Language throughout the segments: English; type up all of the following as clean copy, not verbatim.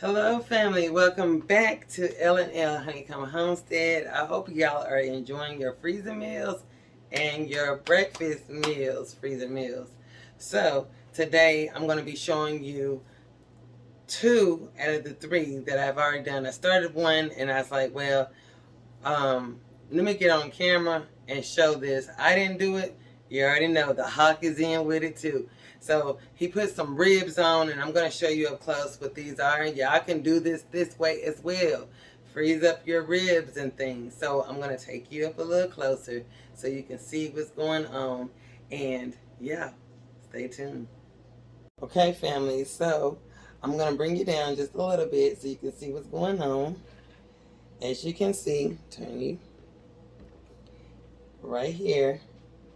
Hello family, welcome back to L&L Honeycomb Homestead. I hope y'all are enjoying your freezer meals and your breakfast meals, freezer meals. So today I'm going to be showing you 2 out of the 3 that I've already done. I started one and I was like, well, let me get on camera and show this. I didn't do it. You already know the hawk is in with it too. So he put some ribs on, and I'm going to show you up close what these are. Y'all can do this way as well. Freeze up your ribs and things. So I'm going to take you up a little closer so you can see what's going on. And yeah, stay tuned. Okay, family, so I'm going to bring you down just a little bit so you can see what's going on. As you can see, turn you right here,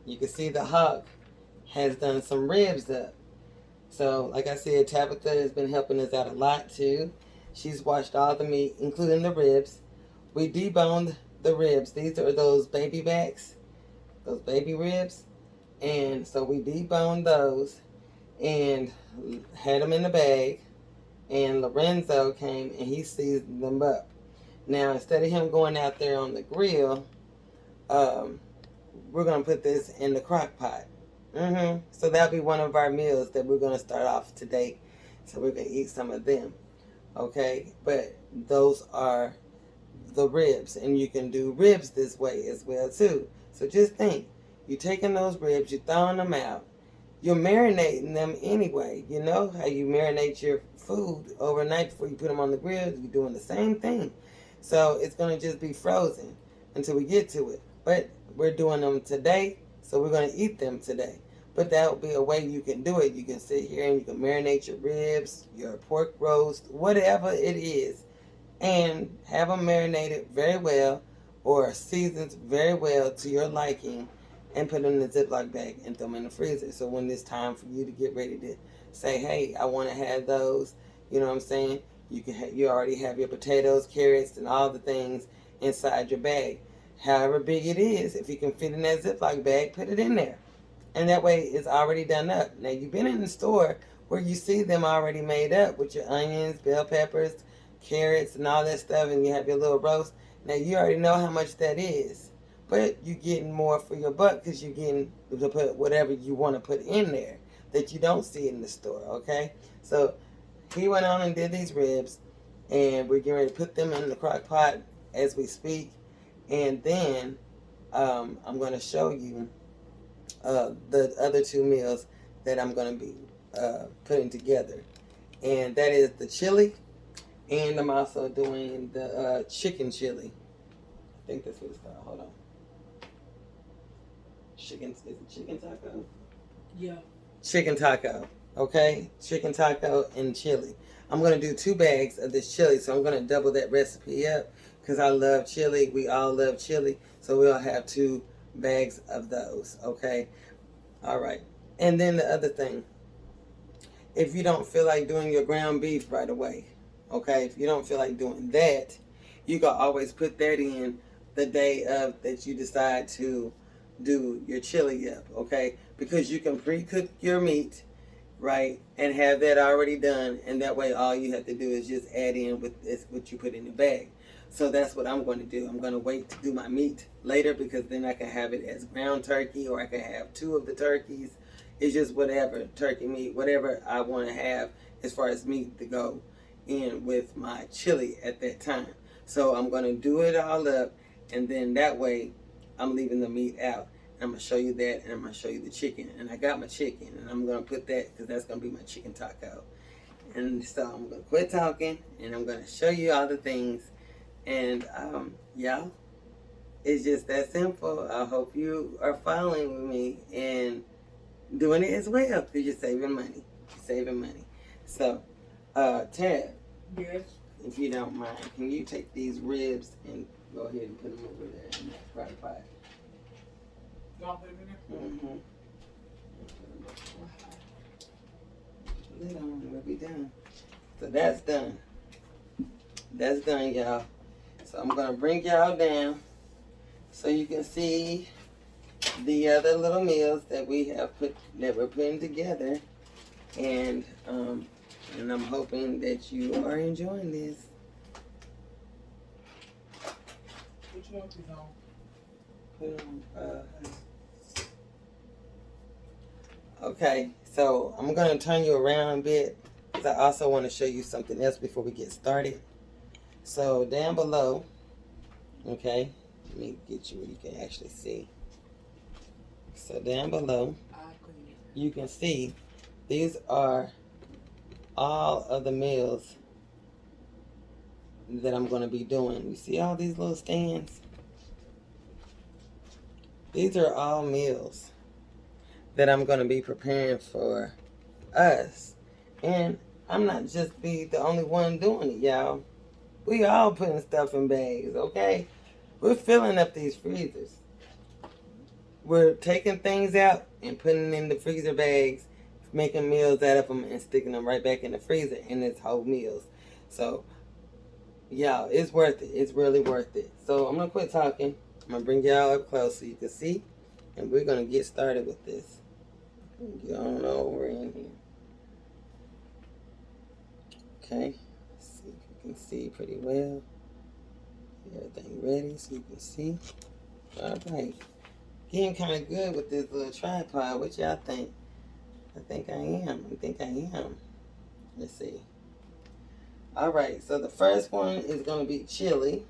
you can see the hawk has done some ribs up. So like I said, Tabitha has been helping us out a lot too. She's washed all the meat, including the ribs. We deboned the ribs. These are those baby backs, those baby ribs. And so we deboned those and had them in the bag. And Lorenzo came and he seasoned them up. Now, instead of him going out there on the grill, we're going to put this in the crock pot. So that'll be one of our meals that we're going to start off today. So we're going to eat some of them. Okay? But those are the ribs. And you can do ribs this way as well too. So just think. You're taking those ribs, you're throwing them out. You're marinating them anyway. You know how you marinate your food overnight before you put them on the grill? You're doing the same thing. So it's going to just be frozen until we get to it. But we're doing them today, so we're going to eat them today. But that will be a way you can do it. You can sit here and you can marinate your ribs, your pork roast, whatever it is, and have them marinated very well or seasoned very well to your liking, and put them in a Ziploc bag and throw them in the freezer. So when it's time for you to get ready to say, hey, I want to have those, you know what I'm saying? You already have your potatoes, carrots, and all the things inside your bag. However big it is, if you can fit in that Ziploc bag, put it in there. And that way it's already done up. Now you've been in the store where you see them already made up with your onions, bell peppers, carrots, and all that stuff, and you have your little roast. Now you already know how much that is. But you're getting more for your buck because you're getting to put whatever you want to put in there that you don't see in the store, okay? So he went on and did these ribs, and we're getting ready to put them in the crock pot as we speak. And then I'm going to show you the other 2 meals that I'm going to be putting together. And that is the chili, and I'm also doing the chicken chili. I think that's what it's called. Hold on. Chicken, is it chicken taco? Yeah. Chicken taco, okay? Chicken taco and chili. I'm going to do 2 bags of this chili, so I'm going to double that recipe up because I love chili. We all love chili, so we'll have 2 bags of those, okay? All right. And then the other thing, if you don't feel like doing your ground beef right away, okay? If you don't feel like doing that, you can always put that in the day of that you decide to do your chili up, okay? Because you can pre-cook your meat, right, and have that already done, and that way all you have to do is just add in with this, what you put in the bag. So that's what I'm going to do. I'm going to wait to do my meat later because then I can have it as ground turkey, or I can have 2 of the turkeys. It's just whatever, turkey meat, whatever I want to have as far as meat to go in with my chili at that time. So I'm going to do it all up, and then that way I'm leaving the meat out. And I'm going to show you that, and I'm going to show you the chicken. And I got my chicken, and I'm going to put that because that's going to be my chicken taco. And so I'm going to quit talking, and I'm going to show you all the things. And y'all, it's just that simple. I hope you are following with me and doing it as well because you're saving money. You're saving money. So, Tab. Yes. If you don't mind, can you take these ribs and go ahead and put them over there in that crock pot? Y'all put them in there? Lid on, we'll be done. So that's done. That's done, y'all. So I'm gonna bring y'all down so you can see the other little meals that we have put, that we're putting together. And And I'm hoping that you are enjoying this. Which one is on? Put on, okay, so I'm going to turn you around a bit because I also want to show you something else before we get started. So down below, okay, let me get you where you can actually see. So down below, you can see these are all of the meals that I'm going to be doing. You see all these little stands? These are all meals that I'm going to be preparing for us. And I'm not just be the only one doing it, y'all. We all putting stuff in bags, okay? We're filling up these freezers. We're taking things out and putting in the freezer bags, making meals out of them and sticking them right back in the freezer, and it's whole meals. So, y'all, it's worth it. It's really worth it. So I'm going to quit talking. I'm going to bring y'all up close so you can see, and we're going to get started with this. Get on over in here. Okay, see if you can see pretty well. Everything ready so you can see. All right. Getting kind of good with this little tripod. What y'all think? I think I am. I think I am. Let's see. All right, so the first one is going to be chili.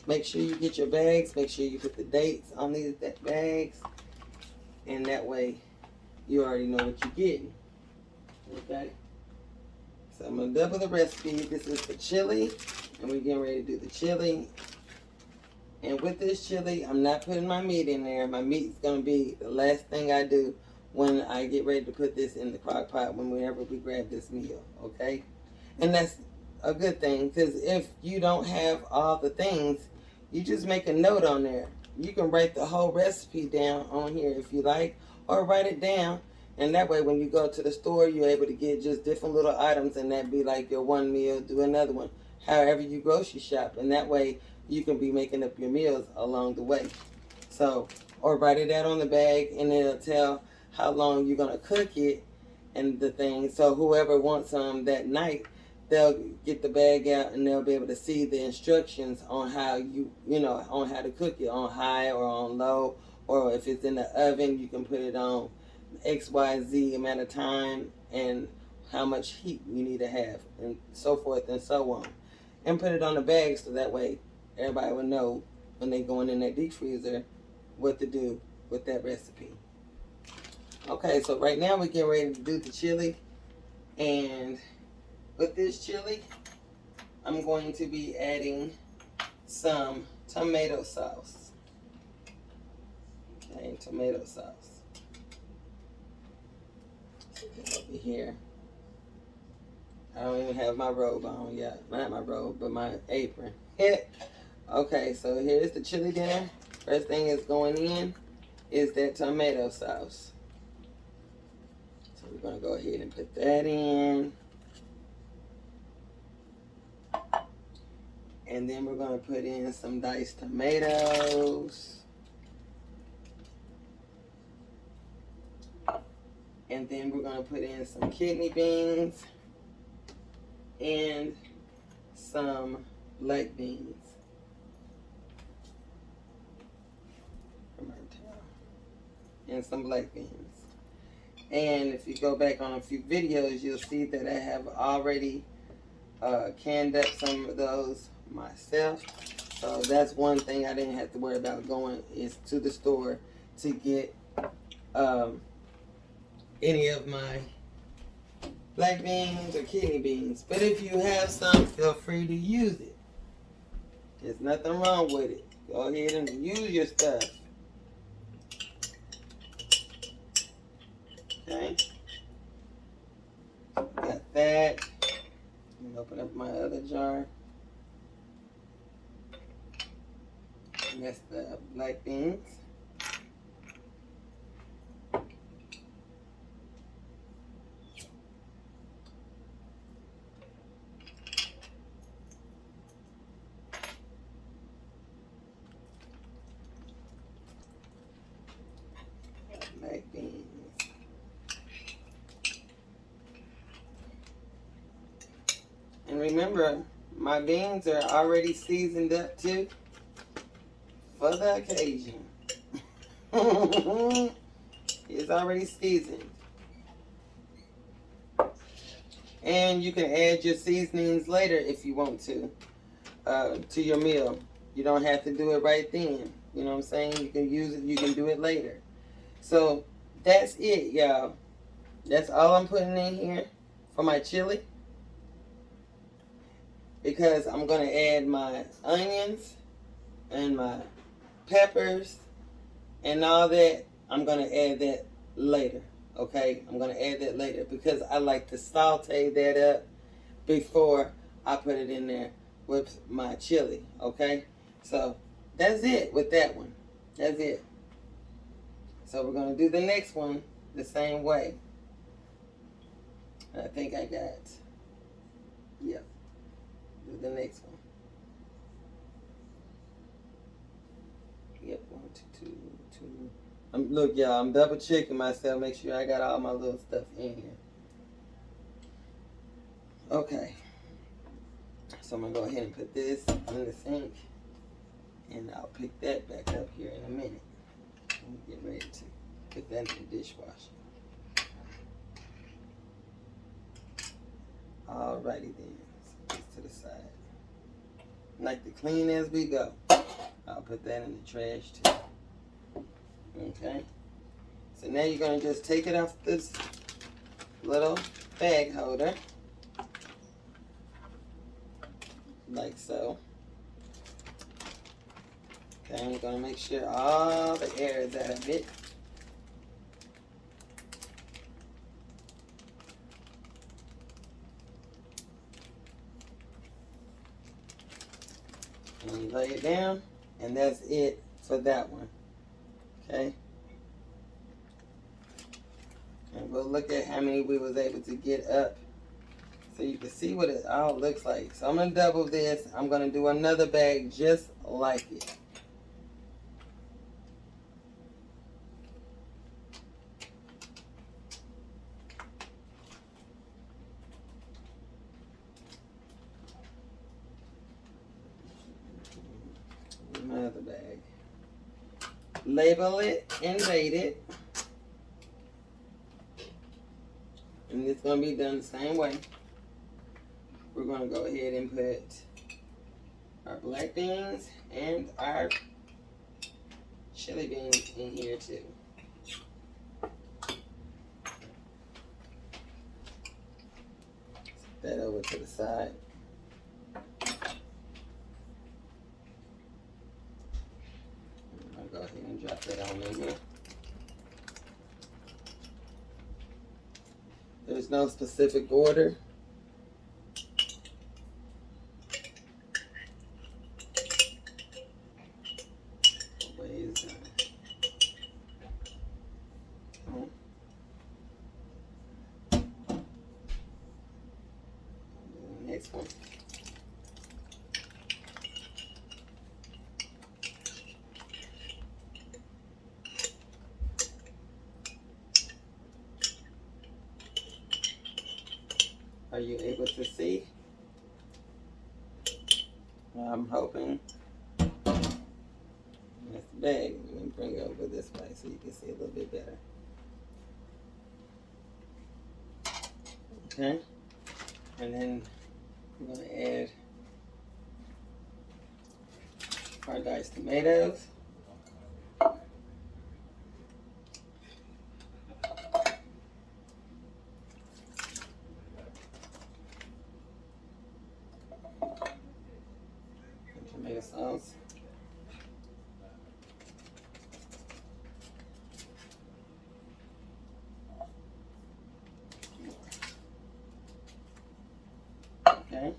Make sure you get your bags. Make sure you put the dates on these bags. And that way you already know what you're getting. Okay? So I'm going to double the recipe. This is for chili. And we're getting ready to do the chili. And with this chili, I'm not putting my meat in there. My meat's going to be the last thing I do when I get ready to put this in the crock pot whenever we grab this meal, okay? And that's a good thing, because if you don't have all the things, you just make a note on there. You can write the whole recipe down on here if you like, or write it down. And that way when you go to the store, you're able to get just different little items, and that be like your one meal, do another one. However you grocery shop, and that way you can be making up your meals along the way. So, or write it out on the bag, and it'll tell how long you're going to cook it and the thing. So whoever wants some that night, they'll get the bag out and they'll be able to see the instructions on how on how to cook it, on high or on low, or if it's in the oven, you can put it on XYZ amount of time and how much heat you need to have, and so forth and so on. And put it on the bag so that way everybody will know when they going in that deep freezer what to do with that recipe. Okay, so right now we're getting ready to do the chili. And with this chili, I'm going to be adding some tomato sauce. Okay, tomato sauce. Get over here. I don't even have my robe on yet. Not my robe, but my apron. Okay, so here's the chili dinner. First thing is going in is that tomato sauce. So we're going to go ahead and put that in. And then we're going to put in some diced tomatoes. And then we're going to put in some kidney beans and some black beans. And some black beans. And if you go back on a few videos, you'll see that I have already canned up some of those myself. So that's one thing I didn't have to worry about going is to the store to get any of my black beans or kidney beans. But if you have some, feel free to use it. There's nothing wrong with it. Go ahead and use your stuff. Okay. Got that. I'm gonna open up my other jar. And that's the black beans. Black beans. remember, my beans are already seasoned up too for the occasion. It's already seasoned. And you can add your seasonings later if you want to your meal. You don't have to do it right then. You know what I'm saying? You can use it, you can do it later. So that's it, y'all. That's all I'm putting in here for my chili. Because I'm going to add my onions and my peppers and all that. I'm going to add that later. Okay? I'm going to add that later because I like to saute that up before I put it in there with my chili. Okay? So that's it with that one. That's it. So we're going to do the next one the same way. I think I got, yep, do the next one. Yep, 1, 2, 2. Look, y'all, I'm double checking myself, make sure I got all my little stuff in here. Okay. So I'm going to go ahead and put this in the sink. And I'll pick that back up here in a minute. And get ready to put that in the dishwasher. Alrighty then. So this to the side. Like to clean as we go. I'll put that in the trash too. Okay. So now you're going to just take it off this little bag holder. Like so. Okay, I'm going to make sure all the air is out of it. And you lay it down, and that's it for that one. Okay? And we'll look at how many we was able to get up so you can see what it all looks like. So I'm going to double this. I'm going to do another bag just like it. Another bag. Label it and date it. And it's going to be done the same way. We're going to go ahead and put our black beans and our chili beans in here too. Set that over to the side. I'll go ahead and drop that on in here. There's no specific order. Next one. Are you able to see? I'm hoping. That's the bag. Let me bring it over this way so you can see a little bit better. Okay. And then we're going to add our diced tomatoes. Tomato sauce. Okay.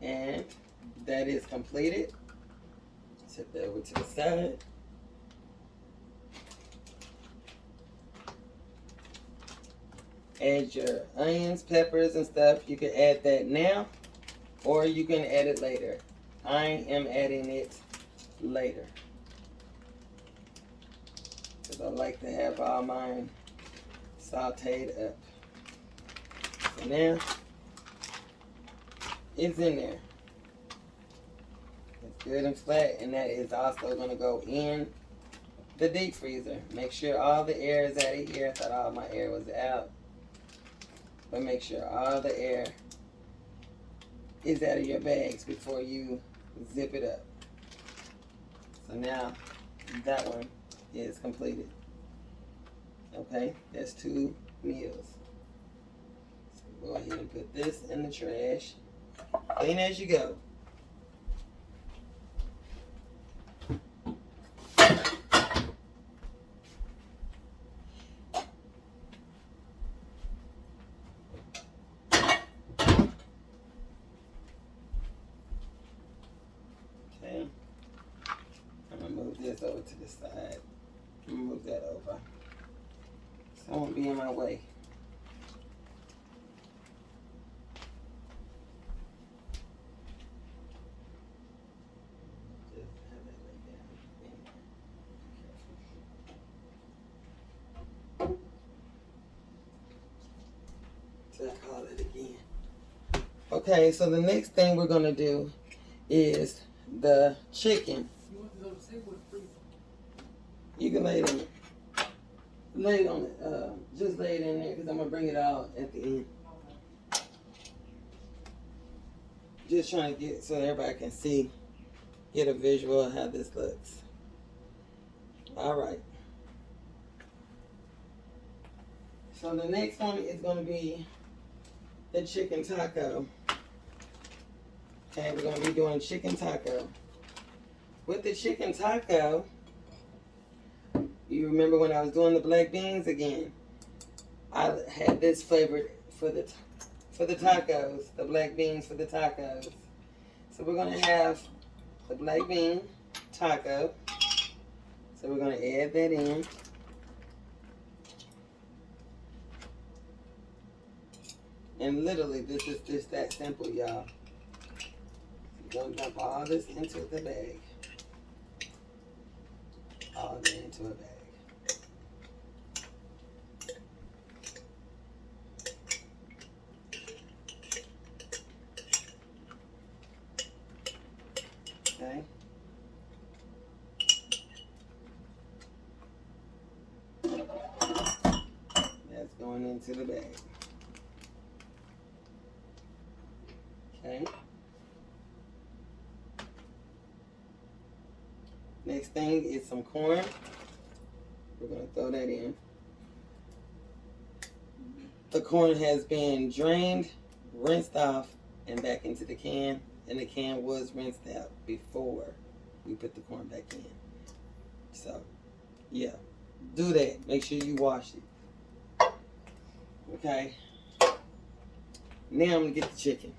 And that is completed. Set that over to the side. Add your onions, peppers, and stuff. You can add that now, or you can add it later. I am adding it later, because I like to have all mine sauteed up. So now it's in there. It's good and flat, and that is also going to go in the deep freezer. Make sure all the air is out of here. I thought all my air was out. But make sure all the air is out of your bags before you zip it up. So now that one is completed. Okay, that's 2 meals. So go ahead and put this in the trash. Clean as you go. Okay, I'm gonna move this over to the side. I'm gonna move that over so it won't be in my way. Just have that lay down. So I call it again. Okay, so the next thing we're gonna do is the chicken. You want to go to the table or the freezer? You can lay it in it. Lay it on it. Just lay it in there because I'm gonna bring it out at the end. Okay. Just trying to get so everybody can see, get a visual of how this looks. All right. So the next one is gonna be the chicken taco. Okay, we're gonna be doing chicken taco. With the chicken taco, you remember when I was doing the black beans again? I had this flavored for the tacos, the black beans for the tacos. So we're gonna have the black bean taco. So we're gonna add that in. And literally, this is just that simple, y'all. You're gonna dump all this into the bag. All that into a bag. Okay. That's going into the bag. Okay. Next thing is some corn. We're going to throw that in. The corn has been drained, rinsed off, and back into the can. And the can was rinsed out before we put the corn back in. So, yeah. Do that. Make sure you wash it. Okay. Now I'm going to get the chicken.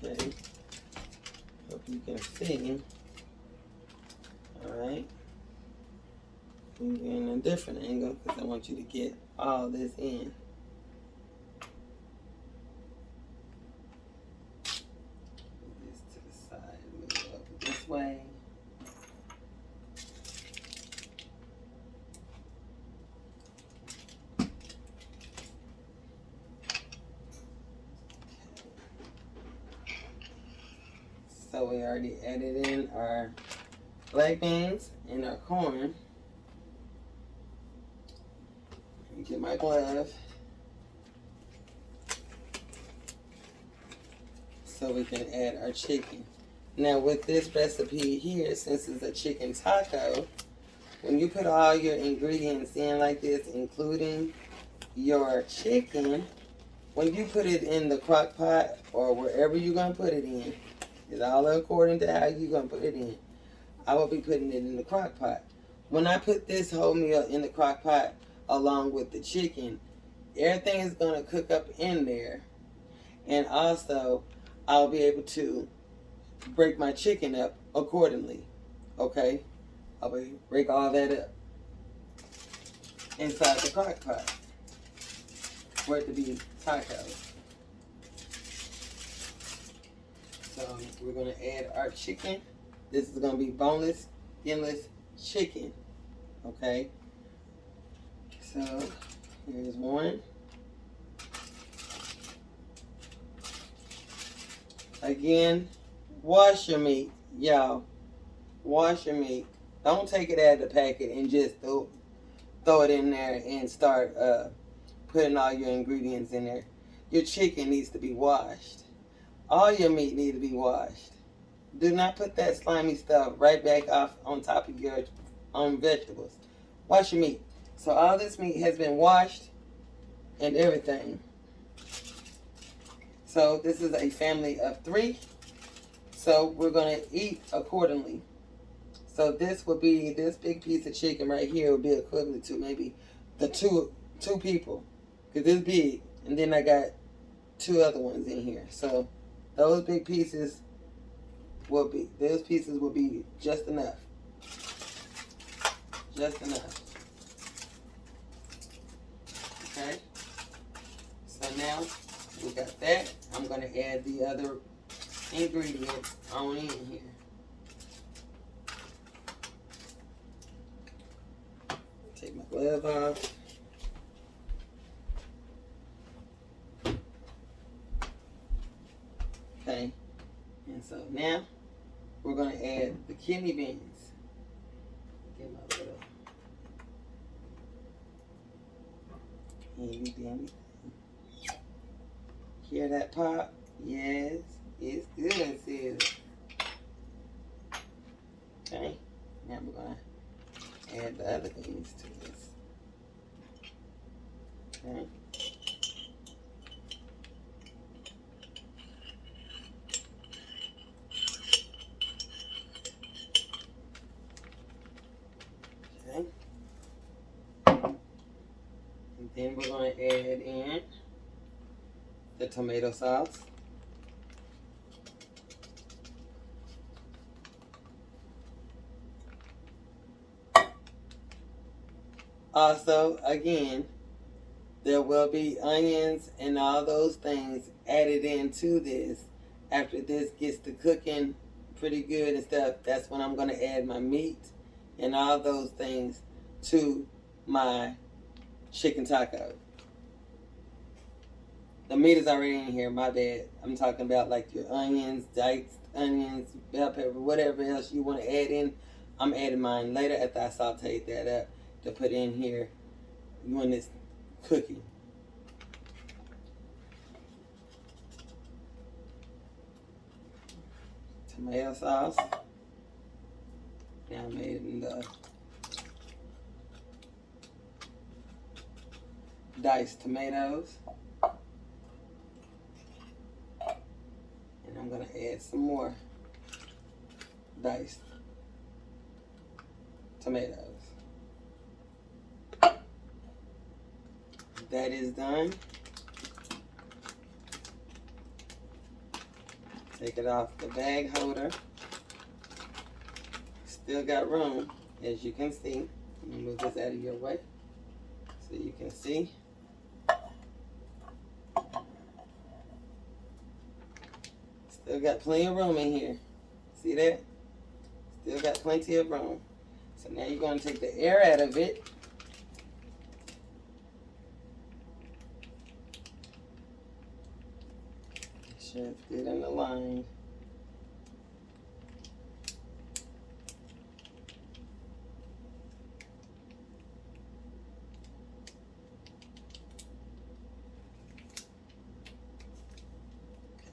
Okay, hope you can see. Alright. In a different angle because I want you to get all this in. Move this to the side, move it over this way. So we already added in our black beans and our corn. Let me get my glove so we can add our chicken. Now with this recipe here, since it's a chicken taco, when you put all your ingredients in like this, including your chicken, when you put it in the crock pot or wherever you're going to put it in, it's all according to how you're going to put it in. I will be putting it in the crock pot. When I put this whole meal in the crock pot along with the chicken, everything is going to cook up in there. And also, I'll be able to break my chicken up accordingly. Okay? I'll break all that up inside the crock pot. for it to be tacos. So we're gonna add our chicken. This is gonna be boneless, skinless chicken. Okay. So here's one. Again, wash your meat, y'all. Wash your meat. Don't take it out of the packet and just throw it in there and start putting all your ingredients in there. Your chicken needs to be washed. All your meat needs to be washed. Do not put that slimy stuff right back off on top of your vegetables. Wash your meat. So all this meat has been washed and everything. So this is a family of 3. So we're going to eat accordingly. So this would be, this big piece of chicken right here would be equivalent to maybe the two people. Because it's big. And then I got 2 other ones in here. So those big pieces will be, just enough. Just enough. Okay. So now we got that. I'm going to add the other ingredients on in here. Take my glove off. Okay. And so now we're going to add the kidney beans. Get my little handy dandy. Hear that pop? Yes, it's good, sis. Okay, now we're going to add the other things to this. Okay. Okay. And then we're going to add in the tomato sauce. Also, again, there will be onions and all those things added into this. After this gets to cooking pretty good and stuff, that's when I'm going to add my meat and all those things to my chicken taco. The meat is already in here, my bad. I'm talking about like your onions, diced onions, bell pepper, whatever else you want to add in. I'm adding mine later after I sauteed that up to put in here when it's cooking. Tomato sauce. Now I'm adding the diced tomatoes. And I'm going to add some more diced tomatoes. That is done. Take it off the bag holder. Still got room, as you can see. Let me move this out of your way so you can see. Still got plenty of room in here. See that? Still got plenty of room. So now you're going to take the air out of it. Make sure it's good and aligned.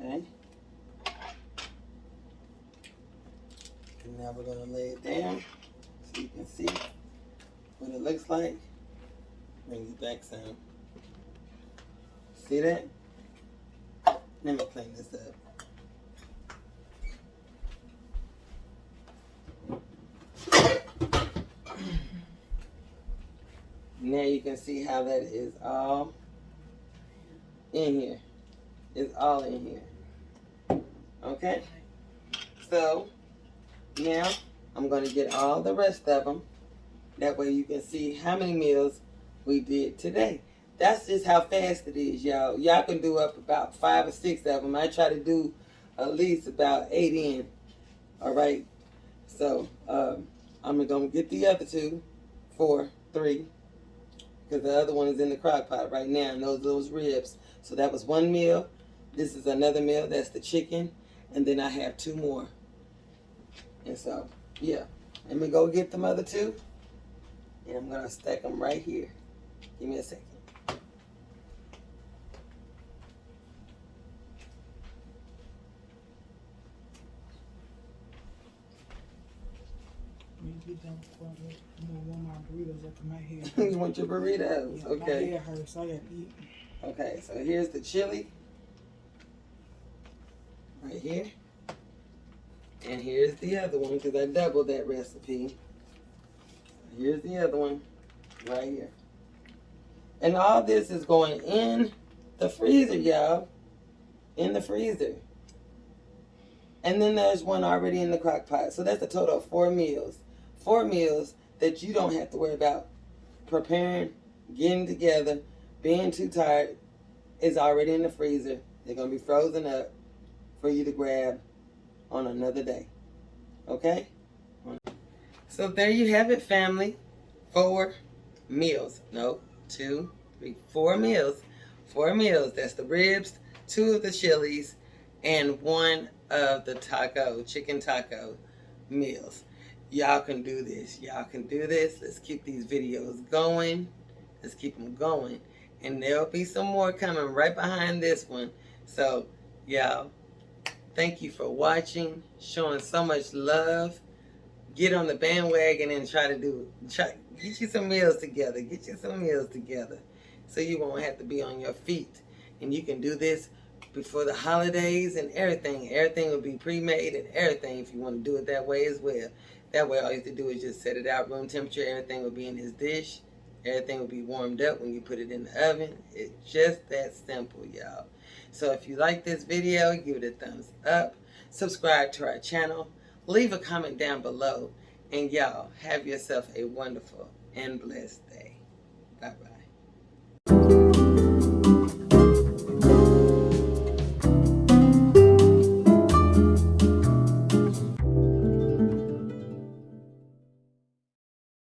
Okay. And now we're going to lay it down so you can see what it looks like. Bring it back some. See that? Let me clean this up. Now you can see how that is all in here. It's all in here. Okay? So, now I'm going to get all the rest of them. That way you can see how many meals we did today. that's just how fast it is, y'all. Y'all can do up about 5 or 6 of them. I try to do at least about 8 in. All right. So I'm gonna get the other 2, 4, 3, because the other one is in the crock pot right now, and those ribs. So that was 1 meal. This is another meal. That's the chicken, and then I have 2 more. And so yeah, let me go get them other 2, and I'm gonna stack them right here. Give me a second. When you get done with I'm gonna want my burritos after my hair. You want your burritos? Yeah, Okay. my hair hurts, so I gotta eat. Okay, so here's the chili. Right here. And here's the other one, because I doubled that recipe. Here's the other one. Right here. And all this is going in the freezer, y'all. In the freezer. And then there's one already in the crock pot. So that's a total of 4 meals. 4 meals that you don't have to worry about preparing, getting together, being too tired. It's already in the freezer. They're going to be frozen up for you to grab on another day. Okay? So there you have it, family. 4 meals. No, 2, 3, 4 meals. 4 meals. That's the ribs, 2 of the chilies, and 1 of the chicken taco meals. Y'all can do this. Y'all can do this. Let's keep these videos going. Let's keep them going. And there'll be some more coming right behind this one. So, y'all, thank you for watching, showing so much love. Get on the bandwagon and get you some meals together. Get you some meals together so you won't have to be on your feet. And you can do this before the holidays and everything. Everything will be pre-made and everything if you want to do it that way as well. That way all you have to do is just set it out room temperature. Everything will be in his dish. Everything will be warmed up when you put it in the oven. It's just that simple, y'all. So if you like this video, give it a thumbs up. Subscribe to our channel. Leave a comment down below. And y'all, have yourself a wonderful and blessed day. Bye-bye.